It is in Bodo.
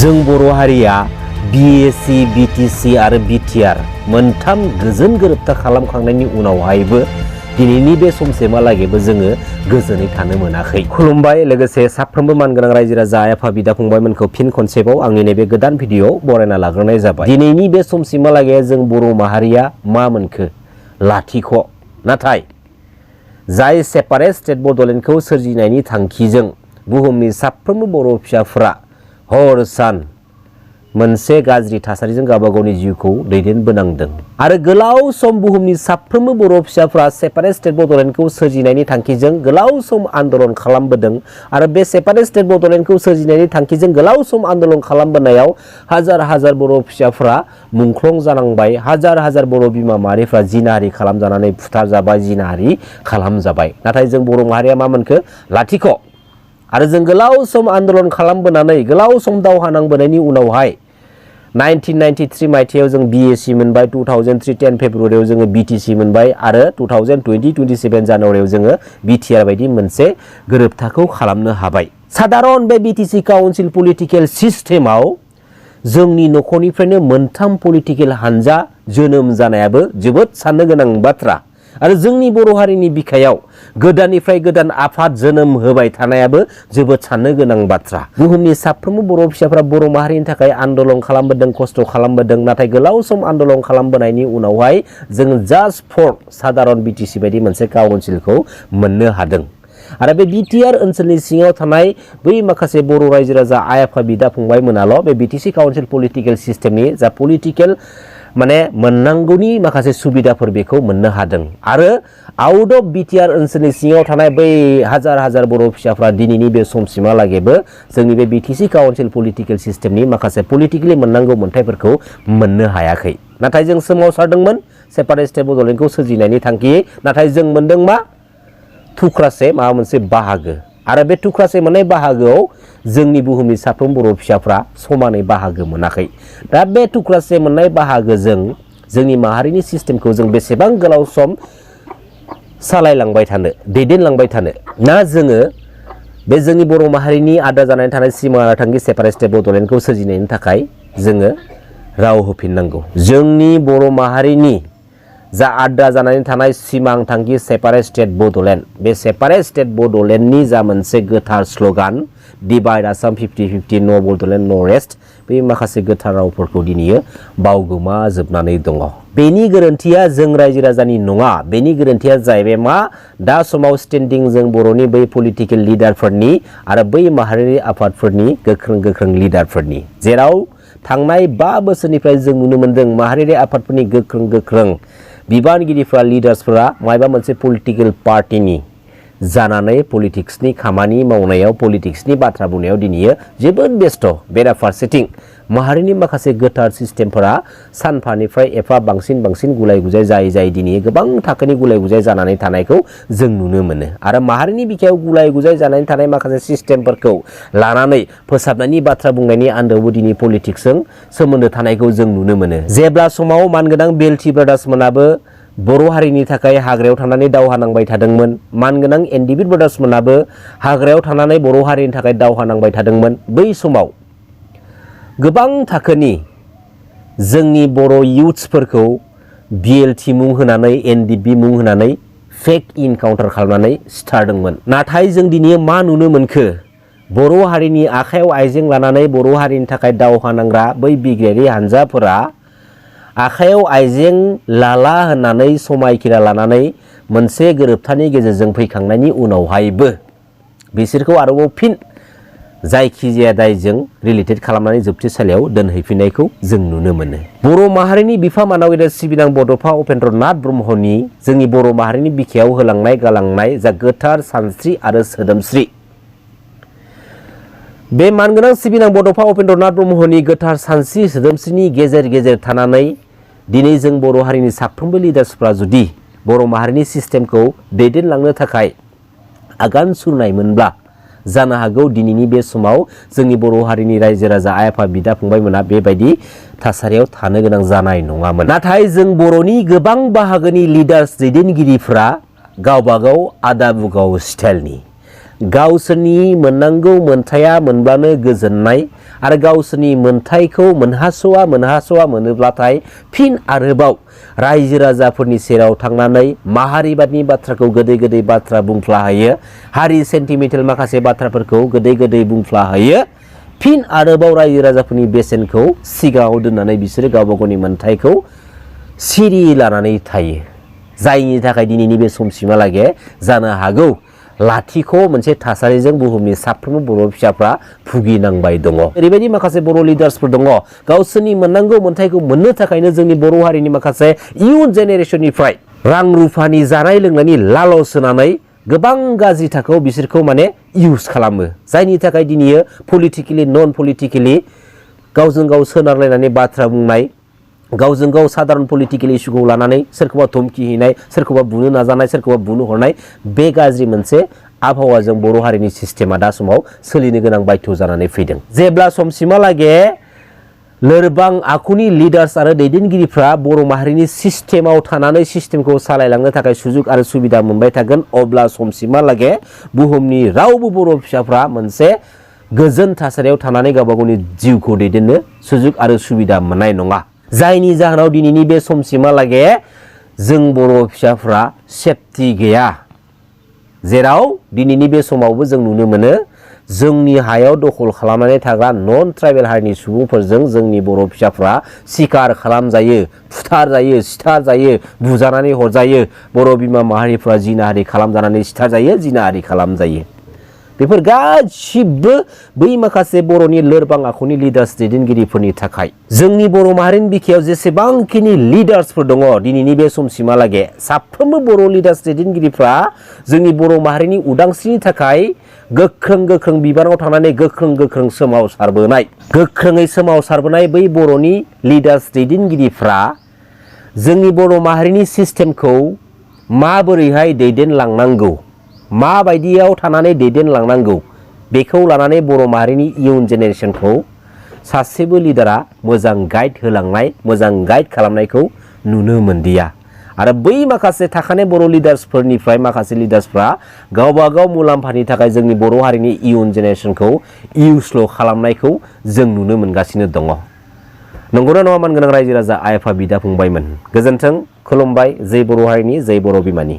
जों बर' हारिया BAC, BTC आरो BTR मोनथाम गोजोन गोरोबथा खालामखांनायनि उनावहायबो दिनैनि बे समसिमहालागैबो जोङो गोजोनै थानो मोनाखै। खुलुमबाय, लोगोसे साफ्रोमबो मानगोनां रायजो राजा आइ आफा बिदा फंबायमोनखौ फिन खनसेबाव आंनि नैबे गोदान भिडिअ बरायना लाग्रोनाय जाबाय। दिनैनि बे समसिमहालागै जों बर' माहारिया मा मोनखो? लाथिख'। नाथाय जाय सेपारेट स्टेट बड'लेण्डखौ सोरजिनायनि थांखिजों बुहुमनि साफ्रोमबो बर' फिसाफोरा हर सान मोनसे गाज्रि थासारिजों गावबा गावनि जिउखौ दैदेनबोनांदों आरो गोलाव सम बुहुमनि साफ्रोमबो बर' फिसाफ्रा सेपारेट स्टेट बड'लेण्डखौ सोरजिनायनि थांखिजों गोलाव सम आन्दलन खालामबोदों आरो बे सेपारेट स्टेट बड'लेण्डखौ सोरजिनायनि थांखिजों गोलाव सम आन्दलन खालामबोनायाव हाजार हाजार बर' फिसाफ्रा मुंख्लं जानांबाय, हाजार हाजार बर' बिमा माहारिफ्रा जिनाहारि खालामजानानै बुथारजाबाय, जिनाहारि खालामजाबाय। नाथाय जों बर' माहारिया मा मोनखो? लाथिख'। आरो जों गोलाव सम आन्दलन खालामबोनानै गोलाव सम दावहा नांबोनायनि उनावहाय 1993 मायथाइयाव जों BAC मोनबाय, 2003 10 फेब्रुवारियाव जोङो BTC मोनबाय आरो 2020-27 जानुवारियाव जोङो BTR बायदि मोनसे गोरोबथाखौ खालामनो हाबाय। साधारन बे BTC काउन्सिल पलिटिकेल सिस्टेमाव जोंनि न'खरनिफ्रायनो मोनथाम पलिटिकेल हानजा जोनोम जानायाबो जोबोद साननो गोनां बाथ्रा आरो जोंनि बर' हारिनि बिखायाव गोदाननिफ्राय गोदान आफाद जोनोम होबाय थानायाबो जोबोद साननो गोनां बाथ्रा। बुहुमनि साफ्रोमबो बर' फिसाफ्रा बर' माहारिनि थाखाय आन्दलन खालामबोदों, खस्थ' खालामबोदों। नाथाय गोलाव सम आन्दलन खालामबोनायनि उनावहाय जों जास्ट फर साधारन BTC बायदि मोनसे काउन्सिलखौ मोननो हादों। आरो बे BTR ओनसोलनि सिङाव थानाय बै माखासे बर' रायजो राजा आइ आफा बिदा फंबायमोनाल' बे BTC काउन्सिल पलिटिकेल सिस्टेमनि जा पलिटिकेल मोननांगौनि माखासे सुबिदाफोर बेखौ मोननो हादों आरो आउट अफ BTR ओनसोलनि सिङाव थानाय बै हाजार हाजार बर' फिसाफ्रा दिनैनि बे समसिमहालागैबो जोंनि बे BTC काउन्सिल पलिटिकेल सिस्टेमनि माखासे पलिटिकेलि मोननांगौ मोन्थायफोरखौ मोननो हायाखै। नाथाय जों सोमावसारदोंमोन सेपारेट स्टेट बड'लेण्डखौ सोरजिनायनि थांखियै। नाथाय जों मोनदों मा? थुख्रासे माबा मोनसे बाहागो। आरो बे थुख्रासे मोननाय बाहागोआव जोंनि बुहुमनि साफ्रोम बर' फिसाफ्रा समानै बाहागो मोनाखै। दा बे थुख्रासे मोननाय बाहागोजों जोंनि माहारिनि सिस्टेमखौ जों बेसेबां गोलाव सम सालायलांबाय थानो, दैदेनलांबाय थानो, ना जोङो बे जोंनि बर' माहारिनि आद्रा जानानै थानाय सिमा थांखि सेपारेट स्टेट बड'लेण्डखौ सोरजिनायनि थाखाय जोङो राव होफिननांगौ। जोंनि बर' माहारिनि जा आद्रा जानानै थानाय सिमां थांखि सेपारेट स्टेट बड'लेण्ड, बे सेपारेट स्टेट बड'लेण्डनि जा मोनसे गोथार स्ल'गान डिभाइड आसाम 50-50 न' बड'लेण्ड न' रेस्ट, बे माखासे गोथार रावफोरखौ दिनैयो बावगोमाजोबनानै दङ। बेनि गोरोन्थिया जों रायजो राजानि नङा। बेनि गोरोन्थिया जाहैबाय मा? दा समाव स्टेन्डिं जों बर'नि बै पलिटिकेल लिडारफोरनि आरो बै माहारियारि आफादफोरनि गोख्रों लिडारफोरनि, जेराव थांनाय 5 बोसोरनिफ्राय जों नुनो मोन्दों माहारियारि आफादफोरनि गोख्रों बिबानगिरिफ्रा, लिडार्सफोरा मायबा मोनसे पलिटिकेल पार्टिनि जानानै पलिटिक्सनि खामानि मावनायाव, पलिटिक्सनि बाथ्रा बुंनायाव दिनैयो जोबोद बेस्थ'। बेराफारसेथिं माहारिनि माखासे गोथार सिस्टेमफोरा सानफानिफ्राय एफा बांसिन गुलाय गुजाय जायै दिनै गोबां थाखोनि गुलाय गुजाय जानानै थानायखौ जों नुनो मोनो। आरो माहारिनि बिखायाव गुलाय गुजाय जानानै थानाय माखासे सिस्टेमफोरखौ लानानै फोसाबनायनि बाथ्रा बुंनायनि आन्दोआवबो दिनै पलिटिक्सजों सोमोन्दो थानायखौ जों नुनो मोनो। जेब्ला समाव मानगोनां बेल्टि ब्रादार्स मोनाबो बर' हारिनि थाखाय हाग्रायाव थानानै दावहा नांबाय थादोंमोन, मानगोनां एनडिबि ब्रादार्स मोनाबो हाग्रायाव थानानै बर' हारिनि थाखाय दावहा नांबाय थादोंमोन। बै समाव गोबां थाखोनि जोंनि बर' इउथ्सफोरखौ BLT मुं होनानै, NDB मुं होनानै फेक इनकाउन्टार खालामनानै सिथारदोंमोन। नाथाय जों दिनै मा नुनो मोनखो? बर' हारिनि आखायाव आइजें लानानै बर' हारिनि थाखाय दावहा नांग्रा बै बिग्रायारि हानजाफोरा आखायाव आइजें लाला होननानै समायखिरा लानानै मोनसे गोरोबथानि गेजेरजों फैखांनायनि उनावहायबो बिसोरखौ आरोबाव फिन जायखिजाया दायजों रिलेटेड खालामनानै जोबथेसालियाव दोनहैफिननायखौ जों नुनो मोनो। बर' माहारिनि बिफा मानाव गेदेर सिबिनां बड'फा उपेन्द्र नाथ ब्रह्मनि जोंनि बर' माहारिनि बिखायाव होलांनाय गालांनाय जा गोथार सानस्रि आरो सोदोमस्रि, बे मानगोनां सिबिनां बड'फा उपेन्द्र नाथ ब्रह्मनि गोथार सानस्रि सोदोमस्रिनि गेजेर थानानै दिनै जों बर' हारिनि साफ्रोमबो लिडार्सफ्रा जुदि बर' माहारिनि सिस्टेमखौ दैदेनलांनो थाखाय आगान सुरनायमोनब्ला जानो हागौ दिनैनि बे समाव जोंनि बर' हारिनि रायजो राजा आइ आफा बिदा फंबायमोना बेबायदि थासारियाव थानो गोनां जानाय नङामोन। नाथाय जों बर'नि गोबां बाहागोनि लिडार्स दैदेनगिरिफ्रा गावबागाव आदा बुगाव स्टाइलनि गावसोरनि मोननांगौ मोनथाया मोनब्लानो गोजोननाय आरो गावसोरनि मोनथायखौ मोनहासवा मोनोब्लाथाय फिन आरोबाव रायजो राजाफोरनि सेराव थांनानै माहारिबादनि बाथ्राखौ गोदै बाथ्रा बुंफ्लाहोयो, हारि सेन्टिमेन्टेल माखासे बाथ्राफोरखौ गोदै बुंफ्लाहोयो, फिन आरोबाव रायजो राजाफोरनि बेसेनखौ सिगाङाव दोननानै बिसोरो गावबा गावनि मोनथायखौ सिरि लानानै थायो। जायनि थाखाय दिनैनि बे समसिमहालागै जानो हागौ लाथिख' मोनसे थासारिजों बुहुमनि साफ्रोमबो बर' फिसाफ्रा भुगिनांबाय दङ। ओरैबायदि माखासे बर' लिडार्सफोर दङ, गावसोरनि मोननांगौ मोनथायखौ मोननो थाखायनो जोंनि बर' हारिनि माखासे इयुन जेनेरेसननिफ्राय रां रुफानि जानाय लोंनायनि लालस होनानै गोबां गाज्रि थाखोआव बिसोरखौ माने इउज खालामो। जायनि थाखाय दिनैयो पलिटिकेलि नन पलिटिकेलि गावजों गाव सोनारलायनानै बाथ्रा बुंनाय, गावजों गाव साधारन पलिटिकेल इस्युखौ लानानै सोरखौबा धमकि हैनाय, सोरखौबा बुनो नाजानाय, सोरखौबा बुनो हरनाय, बे गाज्रि मोनसे आबहावाजों बर' हारिनि सिस्टेमा दा समाव सोलिनो गोनां बाध्य जानानै फैदों। जेब्ला समसिमहालागै लोरबां आखुनि लिडार्स आरो दैदेनगिरिफ्रा बर' माहारिनि सिस्टेमाव थानानै सिस्टेमखौ सालायलांनो थाखाय सुजुग आरो सुबिदा मोनबाय थागोन, अब्ला समसिमहालागै बुहुमनि रावबो बर' फिसाफ्रा मोनसे गोजोन थासारियाव थानानै गावबा गावनि जिउखौ दैदेननो सुजुग आरो सुबिदा मोननाय नङा। जायनि जाहोनाव दिनैनि बे समसिमहालागै जों बर' फिसाफ्रा सेफटि गैया। जेराव दिनैनि बे समावबो जों नुनो मोनो जोंनि हायाव दखल खालामनानै थाग्रा नन ट्राइबेल हारिनि सुबुंफोरजों जोंनि बर' फिसाफ्रा सिखार खालामजायो, फुथार जायो, सिथार जायो, बुजानानै हरजायो। बर' बिमा माहारिफ्रा जिनाहारि खालामजानानै सिथारजायो, जिनाहारि खालामजायो। बेफोर गासिबो बै माखासे बर'नि लोरबां आखुनि लिडार्स दैदेनगिरिफोरनि थाखाय। जोंनि बर' माहारिनि बिखायाव जेसेबांखिनि लिडार्सफोर दङ दिनैनि बे समसिमहालागै साफ्रोमबो बर' लिडार्स दैदेनगिरिफ्रा जोंनि बर' माहारिनि उदांस्रिनि थाखाय गोख्रों बिबानाव थानानै गोख्रों सोमावसारबोनाय बै बर'नि लिडार्स दैदेनगिरिफ्रा जोंनि बर' माहारिनि सिस्टेमखौ माबोरैहाय दैदेनलांनांगौ, माबायदियाव थानानै दैदेनलांनांगौ, बेखौ लानानै बर' माहारिनि इयुन जेनेरेसनखौ सासेबो लिडारा मोजां गाइड होलांनाय, मोजां गाइड खालामनायखौ नुनो मोनदिया। आरो बै माखासे थाखानाय बर' लिडार्सफोरनिफ्राय माखासे लिडार्सफ्रा गावबा गाव मुलाम्फानि थाखाय जोंनि बर' हारिनि इयुन जेनेरेसनखौ इउसल' खालामनायखौ जों नुनो मोनगासिनो दङ। नंगौना नङा मानगोनां रायजो राजा आइ आफा बिदा फंबायमोन? गोजोन्थों, खुलुमबाय। जै बर' हारिनि, जै बर' बिमानि।